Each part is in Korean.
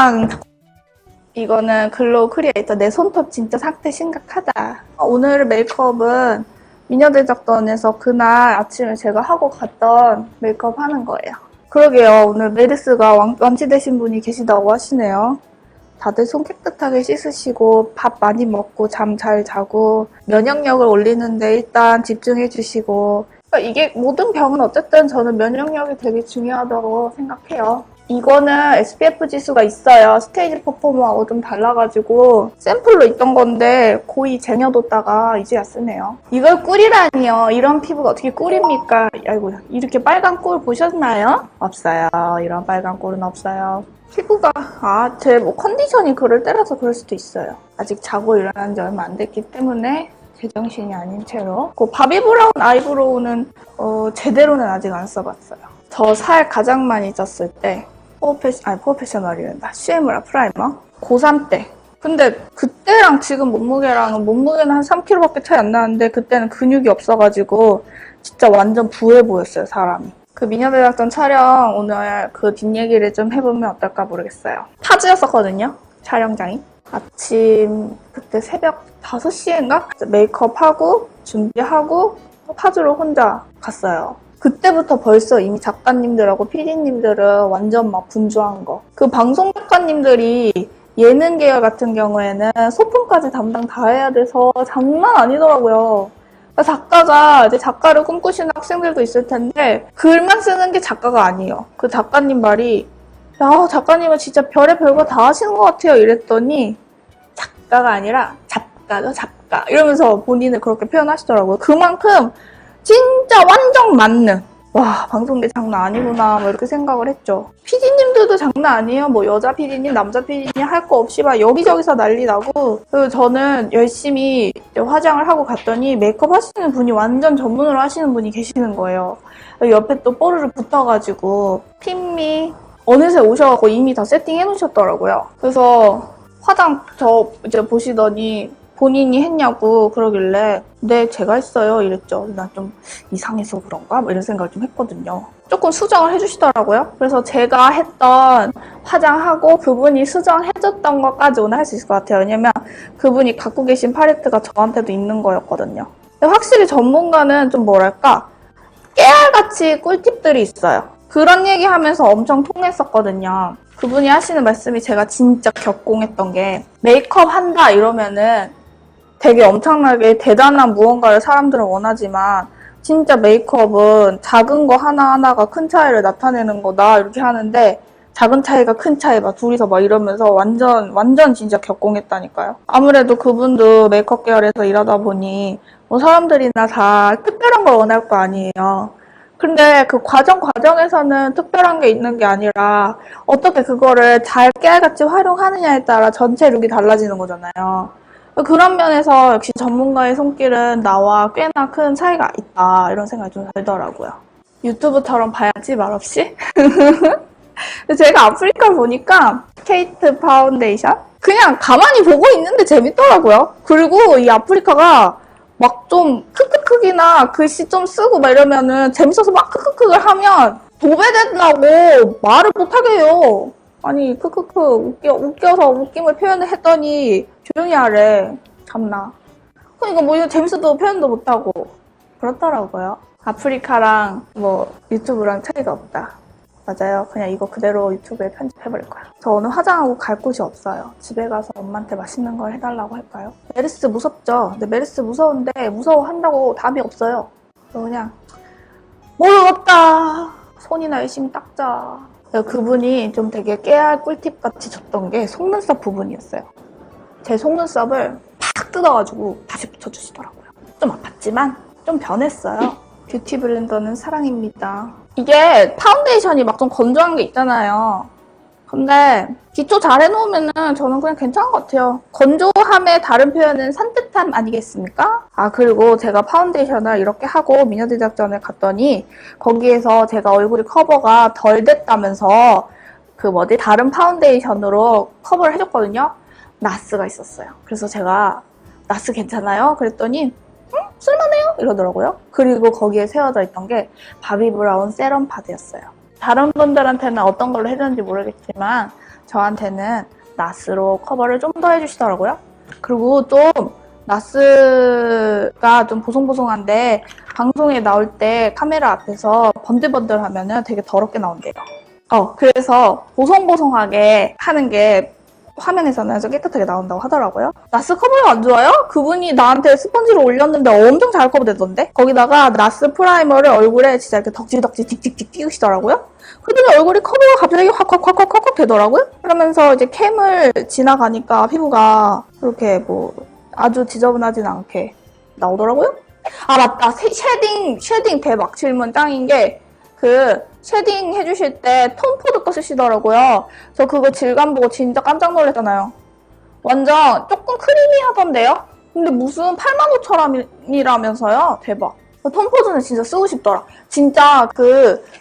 짠! 이거는 글로우 크리에이터. 내 손톱 진짜 상태 심각하다. 오늘 메이크업은 미녀대작전에서 그날 아침에 제가 하고 갔던 메이크업 하는 거예요. 그러게요. 오늘 메르스가 완치되신 분이 계시다고 하시네요. 다들 손 깨끗하게 씻으시고 밥 많이 먹고 잠 잘 자고 면역력을 올리는데 일단 집중해 주시고, 그러니까 이게 모든 병은 어쨌든 저는 면역력이 되게 중요하다고 생각해요. 이거는 SPF 지수가 있어요. 스테이지 퍼포머하고 좀 달라가지고 샘플로 있던 건데 고이 쟁여뒀다가 이제야 쓰네요. 이걸 꿀이라니요. 이런 피부가 어떻게 꿀입니까? 아이고, 이렇게 빨간 꿀 보셨나요? 없어요. 이런 빨간 꿀은 없어요. 피부가 제 컨디션이 그럴 때라서 그럴 수도 있어요. 아직 자고 일어난 지 얼마 안 됐기 때문에 제정신이 아닌 채로. 그 바비브라운 아이브로우는 제대로는 아직 안 써봤어요. 저 살 가장 많이 쪘을 때 포어페셔널이란다. CM으라 프라이머 고3 때. 근데 그때랑 지금 몸무게는 한 3kg밖에 차이 안 나는데 그때는 근육이 없어가지고 진짜 완전 부해 보였어요, 사람이. 그 미녀대작전 촬영 오늘 그 뒷얘기를 좀 해보면 어떨까 모르겠어요. 파주였었거든요, 촬영장이. 아침 그때 새벽 5시인가? 메이크업하고 준비하고 파주로 혼자 갔어요. 그때부터 벌써 이미 작가님들하고 PD님들은 완전 막 분주한 거. 그 방송 작가님들이 예능 계열 같은 경우에는 소품까지 담당 다 해야 돼서 장난 아니더라고요. 작가가 이제 작가를 꿈꾸시는 학생들도 있을 텐데 글만 쓰는 게 작가가 아니에요. 그 작가님 말이 야, 작가님은 진짜 별의 별거 다 하시는 것 같아요 이랬더니 작가가 아니라 잡가죠, 잡가 이러면서 본인을 그렇게 표현하시더라고요. 그만큼 진짜 완전 만능. 와, 방송계 장난 아니구나 뭐 이렇게 생각을 했죠. PD님들도 장난 아니에요. 뭐 여자 PD님, 남자 PD님 할 거 없이 막 여기저기서 난리 나고. 그리고 저는 열심히 화장을 하고 갔더니 메이크업 하시는 분이 완전 전문으로 하시는 분이 계시는 거예요. 옆에 또 뽀르르 붙어가지고 핀미 어느새 오셔갖고 이미 다 세팅해 놓으셨더라고요. 그래서 화장 저 이제 보시더니 본인이 했냐고 그러길래 네, 제가 했어요 이랬죠. 난 좀 이상해서 그런가? 뭐 이런 생각을 좀 했거든요. 조금 수정을 해주시더라고요. 그래서 제가 했던 화장하고 그분이 수정해줬던 것까지 오늘 할 수 있을 것 같아요. 왜냐면 그분이 갖고 계신 팔레트가 저한테도 있는 거였거든요. 근데 확실히 전문가는 좀 뭐랄까 깨알같이 꿀팁들이 있어요. 그런 얘기하면서 엄청 통했었거든요. 그분이 하시는 말씀이 제가 진짜 격공했던 게 메이크업 한다 이러면은 되게 엄청나게 대단한 무언가를 사람들은 원하지만 진짜 메이크업은 작은 거 하나하나가 큰 차이를 나타내는 거다 이렇게 하는데 작은 차이가 큰 차이 막 둘이서 막 이러면서 완전 진짜 격공했다니까요. 아무래도 그분도 메이크업 계열에서 일하다 보니 뭐 사람들이나 다 특별한 걸 원할 거 아니에요. 근데 그 과정에서는 특별한 게 있는 게 아니라 어떻게 그거를 잘 깨알같이 활용하느냐에 따라 전체 룩이 달라지는 거잖아요. 그런 면에서 역시 전문가의 손길은 나와 꽤나 큰 차이가 있다 이런 생각이 좀 들더라고요. 유튜브처럼 봐야지 말없이. 제가 아프리카를 보니까 케이트 파운데이션? 그냥 가만히 보고 있는데 재밌더라고요. 그리고 이 아프리카가 막 좀 크크크기나 글씨 좀 쓰고 막 이러면은 재밌어서 막 크크크를 하면 도배된다고 말을 못하게 해요. 아니 크크크 웃겨서 웃김을 표현을 했더니 조용히 하래. 참나. 그러니까 뭐 이거 재밌어도 표현도 못하고 그렇더라고요. 아프리카랑 뭐 유튜브랑 차이가 없다. 맞아요. 그냥 이거 그대로 유튜브에 편집해버릴 거야. 저 오늘 화장하고 갈 곳이 없어요. 집에 가서 엄마한테 맛있는 걸 해달라고 할까요? 메르스 무섭죠? 근데 메르스 무서운데 무서워한다고 답이 없어요. 그냥 모르겠다. 손이나 열심히 닦자. 그분이 좀 되게 깨알 꿀팁같이 줬던 게 속눈썹 부분이었어요. 제 속눈썹을 팍 뜯어가지고 다시 붙여주시더라고요. 좀 아팠지만 좀 변했어요. 뷰티 블렌더는 사랑입니다. 이게 파운데이션이 막 좀 건조한 게 있잖아요. 근데 기초 잘 해놓으면은 저는 그냥 괜찮은 것 같아요. 건조함의 다른 표현은 산뜻함 아니겠습니까? 그리고 제가 파운데이션을 이렇게 하고 미녀대작전을 갔더니 거기에서 제가 얼굴이 커버가 덜 됐다면서 다른 파운데이션으로 커버를 해줬거든요. 나스가 있었어요. 그래서 제가 나스 괜찮아요? 그랬더니 쓸만해요? 이러더라고요. 그리고 거기에 세워져 있던 게 바비브라운 세럼 파드였어요. 다른 분들한테는 어떤 걸로 해줬는지 모르겠지만 저한테는 나스로 커버를 좀 더 해주시더라고요. 그리고 좀 나스가 좀 보송보송한데 방송에 나올 때 카메라 앞에서 번들번들 하면은 되게 더럽게 나온대요. 그래서 보송보송하게 하는 게 화면에서는 아주 깨끗하게 나온다고 하더라고요. 나스 커버가 안 좋아요? 그분이 나한테 스펀지를 올렸는데 엄청 잘 커버되던데? 거기다가 나스 프라이머를 얼굴에 진짜 이렇게 덕지덕지 틱틱틱 띄우시더라고요. 그러더니 얼굴이 커버가 갑자기 확 되더라고요. 그러면서 이제 캠을 지나가니까 피부가 이렇게 뭐 아주 지저분하진 않게 나오더라고요. 아 맞다, 쉐딩 대박 질문 짱인 게 그 쉐딩 해주실 때 톤포드 거 쓰시더라고요. 저 그거 질감 보고 진짜 깜짝 놀랐잖아요. 완전 조금 크리미하던데요? 근데 무슨 85,000원이라면서요? 대박. 톤포드는 진짜 쓰고 싶더라. 진짜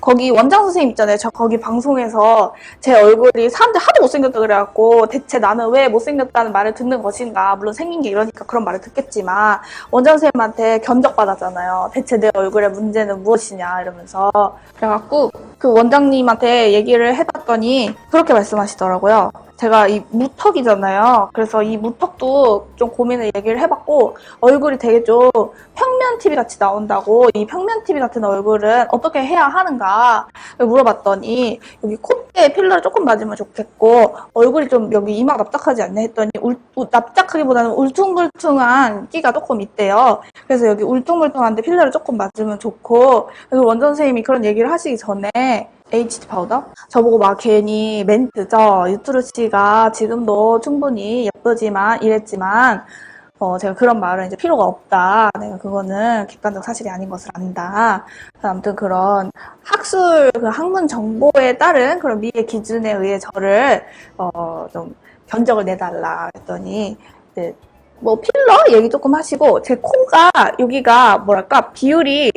거기 원장 선생님 있잖아요. 저 거기 방송에서 제 얼굴이 사람들 하도 못생겼다 그래갖고 대체 나는 왜 못생겼다는 말을 듣는 것인가. 물론 생긴 게 이러니까 그런 말을 듣겠지만 원장 선생님한테 견적받았잖아요. 대체 내 얼굴의 문제는 무엇이냐 이러면서. 그래갖고 그 원장님한테 얘기를 해봤더니 그렇게 말씀하시더라고요. 제가 이 무턱이잖아요. 그래서 이 무턱도 좀 고민을 얘기를 해봤고 얼굴이 되게 좀 평면 TV 같이 나온다고 이 평면 TV 같은 얼굴은 어떻게 해야 하는가 물어봤더니 여기 콧대에 필러를 조금 맞으면 좋겠고 얼굴이 좀 여기 이마 납작하지 않냐 했더니 납작하기보다는 울퉁불퉁한 끼가 조금 있대요. 그래서 여기 울퉁불퉁한데 필러를 조금 맞으면 좋고 그래서 원장 선생님이 그런 얘기를 하시기 전에 HD 파우더? 저보고 막 괜히 멘트죠. 유투루 씨가 지금도 충분히 예쁘지만 이랬지만 제가 그런 말은 이제 필요가 없다. 내가 그거는 객관적 사실이 아닌 것을 안다. 아무튼 그런 학문 정보에 따른 그런 미의 기준에 의해 저를 좀 견적을 내달라 했더니 이제 뭐 필러 얘기 조금 하시고 제 코가 여기가 뭐랄까 비율이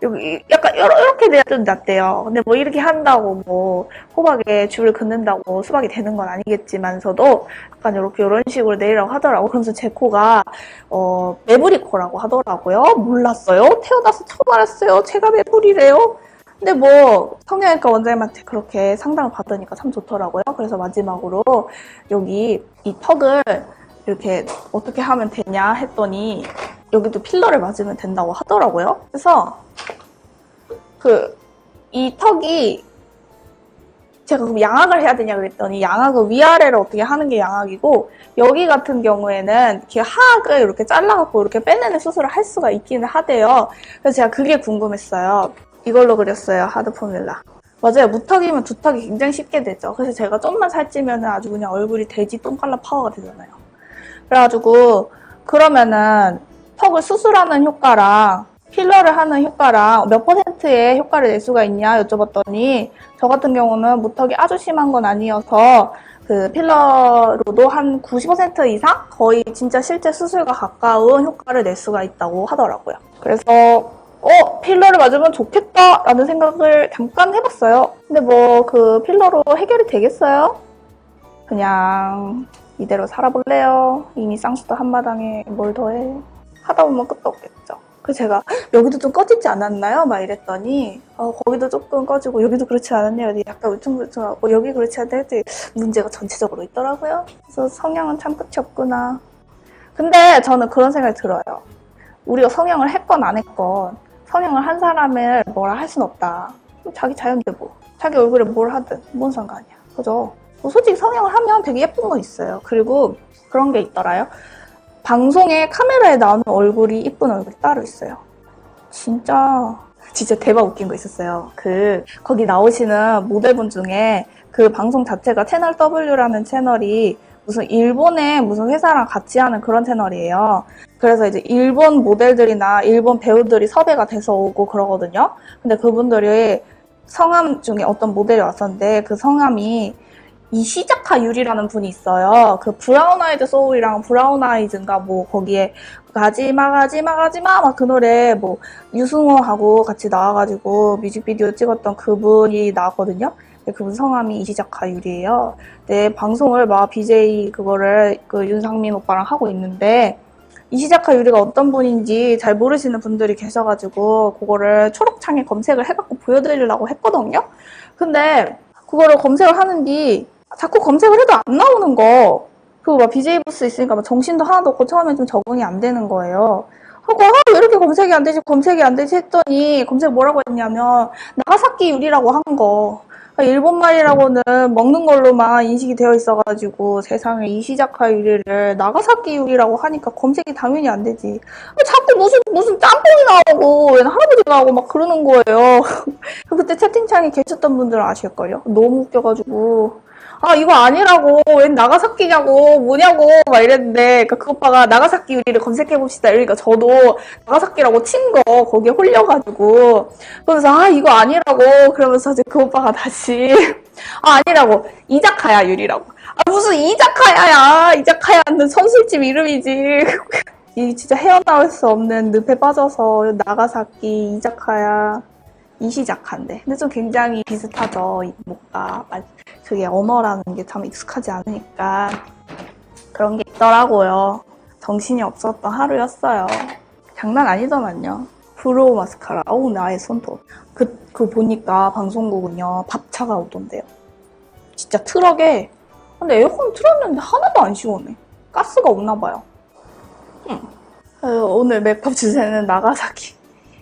여기 약간 이렇게 돼야 좀 낫대요. 근데 뭐 이렇게 한다고 뭐 호박에 줄을 긋는다고 수박이 되는 건 아니겠지만서도 약간 이런 식으로 내리라고 하더라고. 그러면서 제 코가 매부리 코라고 하더라고요. 몰랐어요. 태어나서 처음 알았어요. 제가 매부리래요. 근데 뭐 성형외과 원장님한테 그렇게 상담을 받으니까 참 좋더라고요. 그래서 마지막으로 여기 이 턱을 이렇게 어떻게 하면 되냐 했더니 여기도 필러를 맞으면 된다고 하더라고요. 그래서 이 턱이 제가 그럼 양악을 해야 되냐 그랬더니 양악은 위아래를 어떻게 하는 게 양악이고 여기 같은 경우에는 이렇게 하악을 이렇게 잘라갖고 이렇게 빼내는 수술을 할 수가 있기는 하대요. 그래서 제가 그게 궁금했어요. 이걸로 그렸어요. 하드 포뮬라. 맞아요. 무턱이면 두턱이 굉장히 쉽게 되죠. 그래서 제가 좀만 살찌면 아주 그냥 얼굴이 돼지 똥칼라 파워가 되잖아요. 그래가지고 그러면은 턱을 수술하는 효과랑 필러를 하는 효과랑 몇 퍼센트의 효과를 낼 수가 있냐 여쭤봤더니 저 같은 경우는 무턱이 아주 심한 건 아니어서 그 필러로도 한 90% 이상 거의 진짜 실제 수술과 가까운 효과를 낼 수가 있다고 하더라고요. 그래서 필러를 맞으면 좋겠다라는 생각을 잠깐 해봤어요. 근데 뭐 그 필러로 해결이 되겠어요? 그냥 이대로 살아볼래요. 이미 쌍수도 한마당에 뭘 더해. 하다 보면 끝도 없겠죠. 그래서 제가 여기도 좀 꺼지지 않았나요? 막 이랬더니 거기도 조금 꺼지고 여기도 그렇지 않았냐? 약간 울퉁불퉁하고 여기 그렇지 않다 했더니 문제가 전체적으로 있더라고요. 그래서 성형은 참 끝이 없구나. 근데 저는 그런 생각이 들어요. 우리가 성형을 했건 안 했건 성형을 한 사람을 뭐라 할 순 없다. 자기 자연대 뭐. 자기 얼굴에 뭘 하든 뭔 상관이야. 그죠? 뭐 솔직히 성형을 하면 되게 예쁜 거 있어요. 그리고 그런 게 있더라요. 방송에 카메라에 나오는 얼굴이 이쁜 얼굴이 따로 있어요. 진짜 대박 웃긴 거 있었어요. 거기 나오시는 모델분 중에 그 방송 자체가 채널 W라는 채널이 무슨 일본의 무슨 회사랑 같이 하는 그런 채널이에요. 그래서 이제 일본 모델들이나 일본 배우들이 섭외가 돼서 오고 그러거든요. 근데 그분들이 성함 중에 어떤 모델이 왔었는데 그 성함이 이시자카 유리라는 분이 있어요. 그 브라운 아이드 소울이랑 브라운 아이즈인가 뭐 거기에 가지마 막 그 노래 뭐 유승호하고 같이 나와가지고 뮤직비디오 찍었던 그분이 나왔거든요. 그분 성함이 이시자카 유리예요. 네, 방송을 막 BJ 그거를 그 윤상민 오빠랑 하고 있는데 이시자카 유리가 어떤 분인지 잘 모르시는 분들이 계셔가지고 그거를 초록창에 검색을 해갖고 보여드리려고 했거든요. 근데 그거를 검색을 하는 뒤 자꾸 검색을 해도 안 나오는 거. 그리고 막 BJ 부스 있으니까 막 정신도 하나도 없고 처음에 좀 적응이 안 되는 거예요. 하고 왜 이렇게 검색이 안 되지 했더니 검색 뭐라고 했냐면 나가사키 유리라고 한 거. 일본 말이라고는 먹는 걸로만 인식이 되어 있어가지고 세상에 이시자카 유리를 나가사키 유리라고 하니까 검색이 당연히 안 되지. 자꾸 무슨 짬뽕이 나오고 할아버지가 나오고 막 그러는 거예요. 그때 채팅창에 계셨던 분들은 아실걸요? 너무 웃겨가지고 이거 아니라고 웬 나가사키냐고 뭐냐고 막 이랬는데 그 오빠가 나가사키 유리를 검색해봅시다 이러니까 저도 나가사키라고 친 거 거기에 홀려가지고 그러면서 이거 아니라고 그러면서 이제 그 오빠가 다시 아니라고 이자카야 유리라고 무슨 이자카야는 선술집 이름이지 이 진짜 헤어나올 수 없는 늪에 빠져서 나가사키 이자카야 이시자카인데 근데 좀 굉장히 비슷하죠. 뭔가 그게 언어라는 게 참 익숙하지 않으니까 그런 게 있더라고요. 정신이 없었던 하루였어요. 장난 아니더만요. 브로우 마스카라. 나의 손톱. 그 보니까 방송국은요 밥차가 오던데요. 진짜 트럭에 근데 에어컨 틀었는데 하나도 안 시원해. 가스가 없나 봐요. 오늘 메이크업 주제는 나가사키.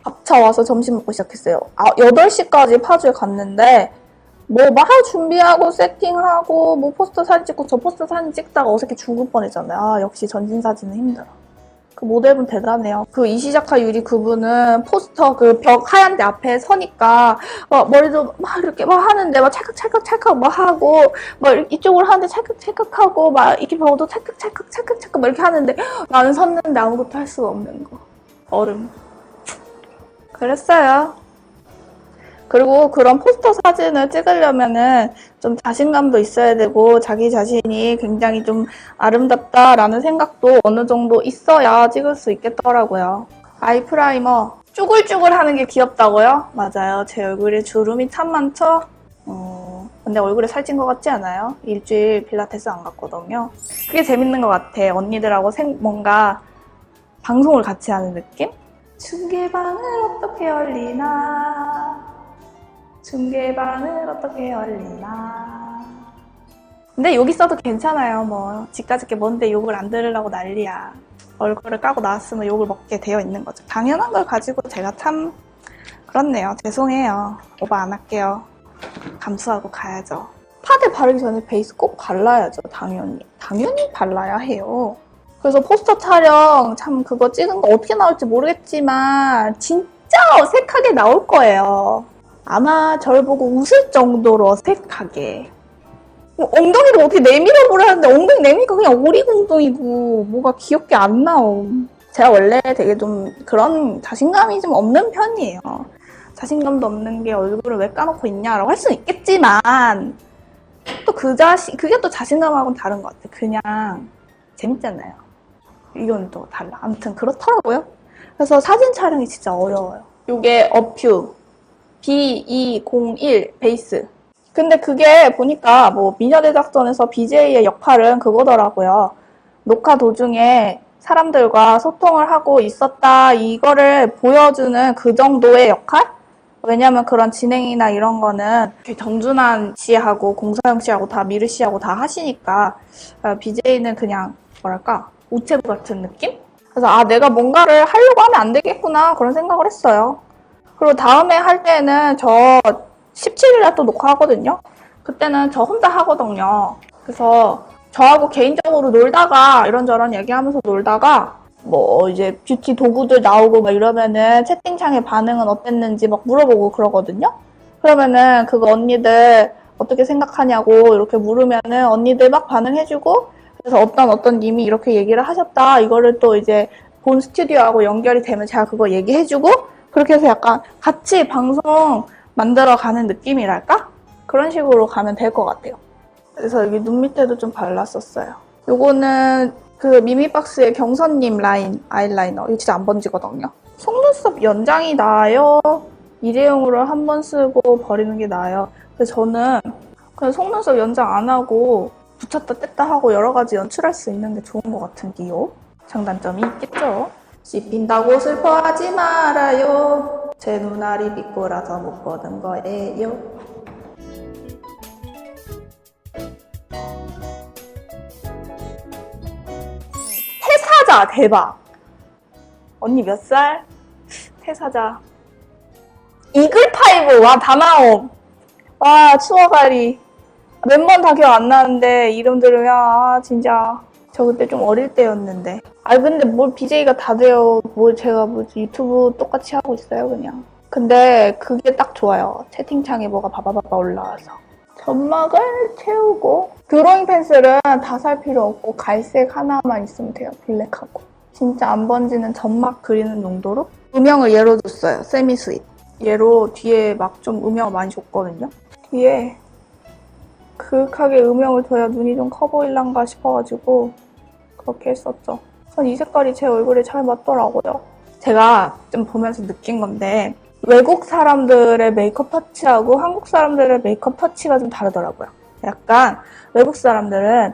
밥차 와서 점심 먹고 시작했어요. 8시까지 파주에 갔는데 뭐 말 준비하고 세팅하고 뭐 포스터 사진 찍고 저 포스터 사진 찍다가 어색해 죽을 뻔했잖아요. 역시 전신사진은 힘들어. 그 모델분 대단해요. 그 이시자카 유리 그분은 포스터 그 벽 하얀 데 앞에 서니까 머리도 막 이렇게 막 하는데 막 찰칵 막 하고 막 이쪽으로 하는데 찰칵 하고 막 이렇게 봐도 찰칵 막 이렇게 하는데 나는 섰는데 아무것도 할 수가 없는 거. 얼음. 그랬어요. 그리고 그런 포스터 사진을 찍으려면은 좀 자신감도 있어야 되고 자기 자신이 굉장히 좀 아름답다라는 생각도 어느 정도 있어야 찍을 수 있겠더라고요. 아이 프라이머 쭈글쭈글 하는 게 귀엽다고요? 맞아요. 제 얼굴에 주름이 참 많죠? 근데 얼굴에 살찐 것 같지 않아요? 일주일 필라테스 안 갔거든요. 그게 재밌는 것 같아. 언니들하고 뭔가 방송을 같이 하는 느낌? 중계방을 어떻게 열리나 중계방을 어떻게 열리나 근데 여기 써도 괜찮아요. 뭐 집까지 게 뭔데 욕을 안 들으려고 난리야. 얼굴을 까고 나왔으면 욕을 먹게 되어 있는 거죠. 당연한 걸 가지고 제가 참 그렇네요. 죄송해요. 오버 안 할게요. 감수하고 가야죠. 파데 바르기 전에 베이스 꼭 발라야죠. 당연히 발라야 해요. 그래서 포스터 촬영 참 그거 찍은 거 어떻게 나올지 모르겠지만 진짜 어색하게 나올 거예요. 아마 저를 보고 웃을 정도로 어색하게. 엉덩이를 어떻게 내밀어 보라는데 엉덩이 내미니까 그냥 오리궁둥이고 뭐가 귀엽게 안 나옴. 제가 원래 되게 좀 그런 자신감이 좀 없는 편이에요. 자신감도 없는 게 얼굴을 왜 까놓고 있냐라고 할 수는 있겠지만 또 그게 또 자신감하고는 다른 것 같아. 그냥 재밌잖아요. 이건 또 달라. 아무튼 그렇더라고요. 그래서 사진 촬영이 진짜 어려워요. 이게 어퓨 B201 베이스. 근데 그게 보니까 뭐 미녀대작전에서 BJ의 역할은 그거더라고요. 녹화 도중에 사람들과 소통을 하고 있었다 이거를 보여주는 그 정도의 역할? 왜냐면 그런 진행이나 이런 거는 정준환 씨하고 공서영 씨하고 다 미르 씨하고 다 하시니까 BJ는 그냥 뭐랄까 우체부 같은 느낌? 그래서 내가 뭔가를 하려고 하면 안 되겠구나 그런 생각을 했어요. 그리고 다음에 할 때는 저 17일에 또 녹화하거든요. 그때는 저 혼자 하거든요. 그래서 저하고 개인적으로 놀다가 이런저런 얘기하면서 놀다가 뭐 이제 뷰티 도구들 나오고 막 이러면은 채팅창의 반응은 어땠는지 막 물어보고 그러거든요. 그러면은 그거 언니들 어떻게 생각하냐고 이렇게 물으면은 언니들 막 반응해주고 그래서 어떤 님이 이렇게 얘기를 하셨다 이거를 또 이제 본 스튜디오하고 연결이 되면 제가 그거 얘기해주고 그렇게 해서 약간 같이 방송 만들어가는 느낌이랄까? 그런 식으로 가면 될 것 같아요. 그래서 여기 눈 밑에도 좀 발랐었어요. 요거는 그 미미박스의 경선님 라인 아이라이너. 이거 진짜 안 번지거든요. 속눈썹 연장이 나아요? 일회용으로 한 번 쓰고 버리는 게 나아요? 그래서 저는 그냥 속눈썹 연장 안 하고 붙였다 뗐다 하고 여러 가지 연출할 수 있는 게 좋은 것 같은데요. 장단점이 있겠죠? 씹힌다고 슬퍼하지 말아요. 제 눈알이 비꼬라서 못 보는 거예요. 태사자 대박. 언니 몇 살? 태사자. 이글파이브 와 다 나옴. 와 추억아리. 몇 번 다 기억 안 나는데 이름 들으면 아 진짜 저 그때 좀 어릴 때였는데. 아 근데 뭘 BJ가 다 돼요. 뭐 제가 뭐 유튜브 똑같이 하고 있어요 그냥. 근데 그게 딱 좋아요. 채팅창에 뭐가 바바바바 올라와서. 점막을 채우고 드로잉 펜슬은 다 살 필요 없고 갈색 하나만 있으면 돼요. 블랙하고. 진짜 안 번지는 점막 그리는 용도로 음영을 얘로 줬어요. 세미 스윗. 얘로 뒤에 막 좀 음영을 많이 줬거든요. 뒤에 그윽하게 음영을 줘야 눈이 좀 커 보일란가 싶어가지고 그렇게 했었죠. 전 이 색깔이 제 얼굴에 잘 맞더라고요. 제가 좀 보면서 느낀 건데 외국 사람들의 메이크업 터치하고 한국 사람들의 메이크업 터치가 좀 다르더라고요. 약간 외국 사람들은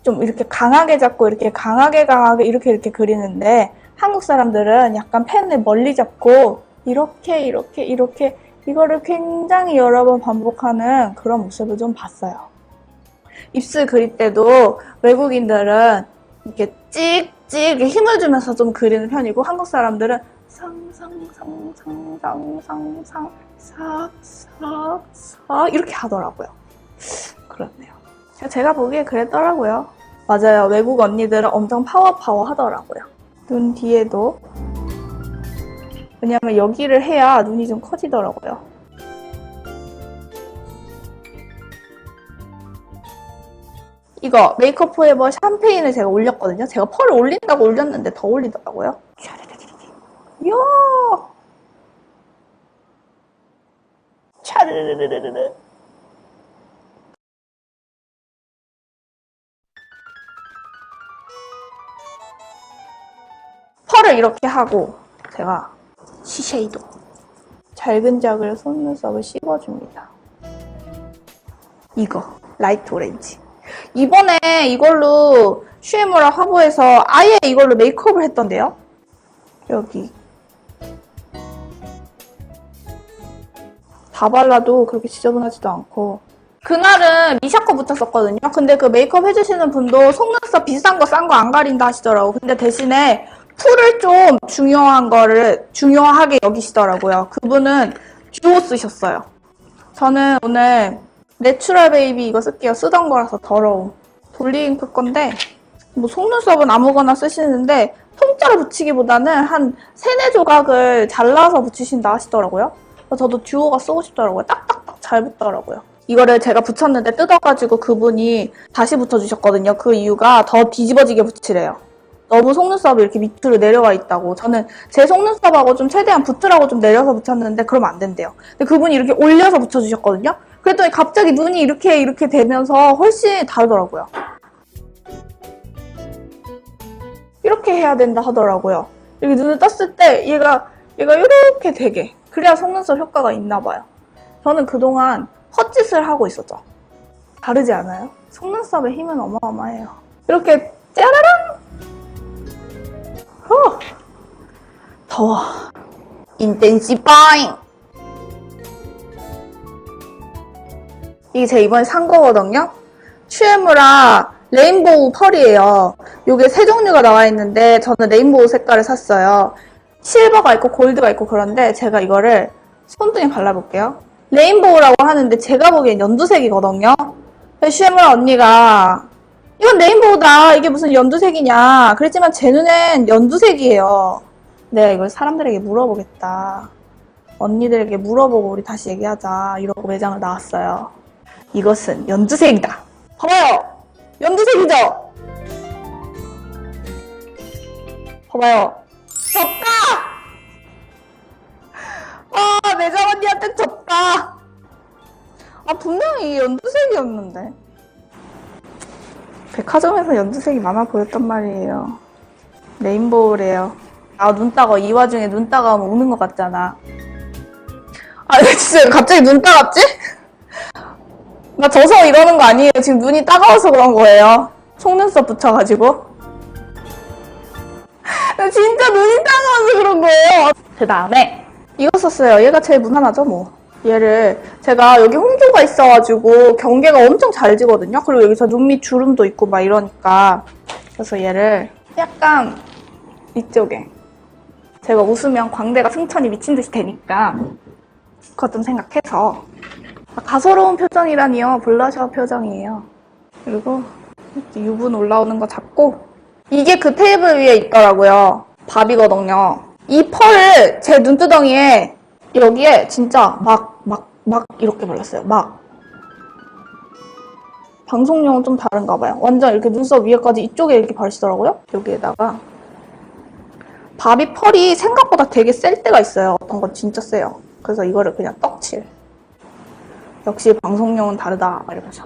좀 이렇게 강하게 잡고 이렇게 강하게 이렇게 그리는데 한국 사람들은 약간 펜을 멀리 잡고 이렇게 이거를 굉장히 여러 번 반복하는 그런 모습을 좀 봤어요. 입술 그릴 때도 외국인들은 이렇게 찍찍 이렇게 힘을 주면서 좀 그리는 편이고 한국 사람들은 싹 이렇게 하더라고요. 그렇네요. 제가 보기에 그랬더라고요. 맞아요. 외국 언니들은 엄청 파워 하더라고요. 눈 뒤에도. 왜냐면 여기를 해야 눈이 좀 커지더라고요. 이거 메이크업 포에버 샴페인을 제가 올렸거든요. 제가 펄을 올린다고 올렸는데 더 올리더라고요. 이야! 차르르르르르. 펄을 이렇게 하고 제가 시쉐이도 잘근작을 속눈썹을 씹어줍니다. 이거 라이트 오렌지. 이번에 이걸로 슈에무라 화보에서 아예 이걸로 메이크업을 했던데요. 여기 다 발라도 그렇게 지저분하지도 않고. 그날은 미샤 거 붙였었거든요. 근데 그 메이크업 해주시는 분도 속눈썹 비싼 거 싼 거 안 가린다 하시더라고. 근데 대신에 풀을 좀 중요하게 여기시더라고요. 그분은 듀오 쓰셨어요. 저는 오늘 내추럴 베이비 이거 쓸게요. 쓰던 거라서 더러움. 볼리잉크 건데 뭐 속눈썹은 아무거나 쓰시는데 통째로 붙이기보다는 한 3-4조각을 잘라서 붙이신다 하시더라고요. 저도 듀오가 쓰고 싶더라고요. 딱딱딱 잘 붙더라고요. 이거를 제가 붙였는데 뜯어가지고 그분이 다시 붙여주셨거든요. 그 이유가 더 뒤집어지게 붙이래요. 너무 속눈썹이 이렇게 밑으로 내려와 있다고. 저는 제 속눈썹하고 좀 최대한 붙으라고 좀 내려서 붙였는데 그러면 안 된대요. 근데 그분이 이렇게 올려서 붙여주셨거든요. 그랬더니 갑자기 눈이 이렇게 되면서 훨씬 다르더라고요. 이렇게 해야 된다 하더라고요. 이렇게 눈을 떴을 때 얘가 이렇게 되게. 그래야 속눈썹 효과가 있나 봐요. 저는 그동안 헛짓을 하고 있었죠. 다르지 않아요? 속눈썹의 힘은 어마어마해요. 이렇게 짜라란! 더워. 인텐시파잉! 이게 제가 이번에 산 거거든요. 슈에무라 레인보우 펄이에요. 요게 3종류가 나와 있는데 저는 레인보우 색깔을 샀어요. 실버가 있고 골드가 있고 그런데 제가 이거를 손등에 발라볼게요. 레인보우라고 하는데 제가 보기엔 연두색이거든요. 슈에무라 언니가 이건 레인보우다. 이게 무슨 연두색이냐. 그랬지만 제 눈엔 연두색이에요. 내가 이걸 사람들에게 물어보겠다. 언니들에게 물어보고 우리 다시 얘기하자. 이러고 매장을 나왔어요. 이것은 연두색이다. 봐봐요. 연두색이죠? 봐봐요. 졌다! 아, 매장 언니한테 졌다. 아, 분명히 연두색이었는데. 백화점에서 연두색이 많아 보였단 말이에요. 레인보우래요. 아, 눈 따가워. 이 와중에 눈 따가우면 우는 것 같잖아. 아, 진짜 갑자기 눈 따갑지? 나 져서 이러는 거 아니에요. 지금 눈이 따가워서 그런 거예요. 속눈썹 붙여가지고. 나 진짜 눈이 따가워서 그런 거예요. 그 다음에 이거 썼어요. 얘가 제일 무난하죠, 뭐. 얘를 제가 여기 홍조가 있어가지고 경계가 엄청 잘 지거든요. 그리고 여기서 눈 밑 주름도 있고 막 이러니까. 그래서 얘를 약간 이쪽에 제가 웃으면 광대가 승천이 미친 듯이 되니까 그것 좀 생각해서 가소로운 표정이라니요. 블러셔 표정이에요. 그리고 유분 올라오는 거 잡고 이게 그 테이블 위에 있더라고요. 밥이거든요. 이 펄을 제 눈두덩이에 여기에 진짜 막 이렇게 발랐어요. 막. 방송용은 좀 다른가 봐요. 완전 이렇게 눈썹 위에까지 이쪽에 이렇게 바르시더라고요. 여기에다가 바비 펄이 생각보다 되게 셀 때가 있어요. 어떤 건 진짜 세요. 그래서 이거를 그냥 떡칠. 역시 방송용은 다르다 이러면서.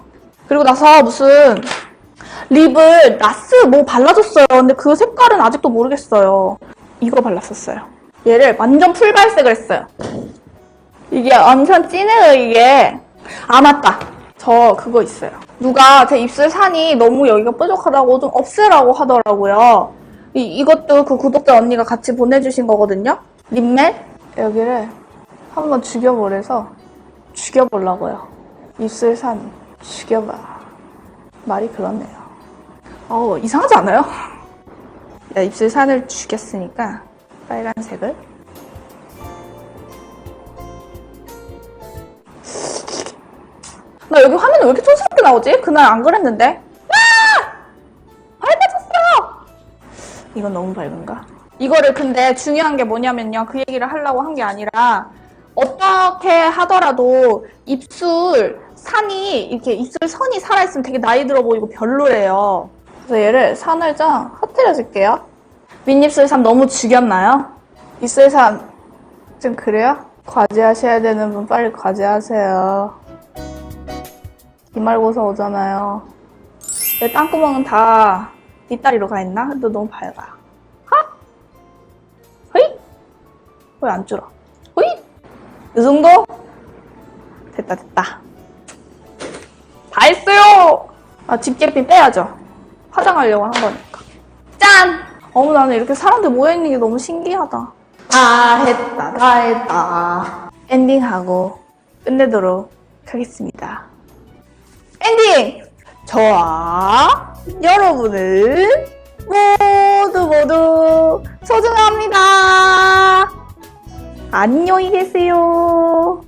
그리고 나서 무슨 립을 나스 뭐 발라줬어요. 근데 그 색깔은 아직도 모르겠어요. 이거 발랐었어요. 얘를 완전 풀발색을 했어요. 이게 완전 진해요, 이게. 아, 맞다. 저 그거 있어요. 누가 제 입술 산이 너무 여기가 뾰족하다고 좀 없애라고 하더라고요. 이것도 그 구독자 언니가 같이 보내주신 거거든요. 립멜? 여기를 한번 죽여보려고요. 입술 산 죽여봐. 말이 그렇네요. 이상하지 않아요? 입술 산을 죽였으니까 빨간색을 나 여기 화면에 왜 이렇게 촌스럽게 나오지? 그날 안 그랬는데? 밝아졌어요! 이건 너무 밝은가? 이거를 근데 중요한 게 뭐냐면요. 그 얘기를 하려고 한 게 아니라 어떻게 하더라도 입술 산이 이렇게 입술 선이 살아있으면 되게 나이 들어 보이고 별로래요. 그래서 얘를 산을 좀 흐트려줄게요. 윗입술 산 너무 죽였나요? 입술 산 좀 그래요? 과제하셔야 되는 분 빨리 과제하세요. 기말고사 오잖아요. 내 땅구멍은 다 뒷다리로 가 있나? 근데 너무 밝아. 하? 허이? 왜 안 줄어? 허이? 이 정도? 됐다. 다 했어요! 집게핀 빼야죠. 화장하려고 한 거니까. 짠! 나는 이렇게 사람들 모여있는 게 너무 신기하다. 다 했다. 엔딩하고 끝내도록 하겠습니다. 엔딩! 저와 여러분은 모두 소중합니다. 안녕히 계세요.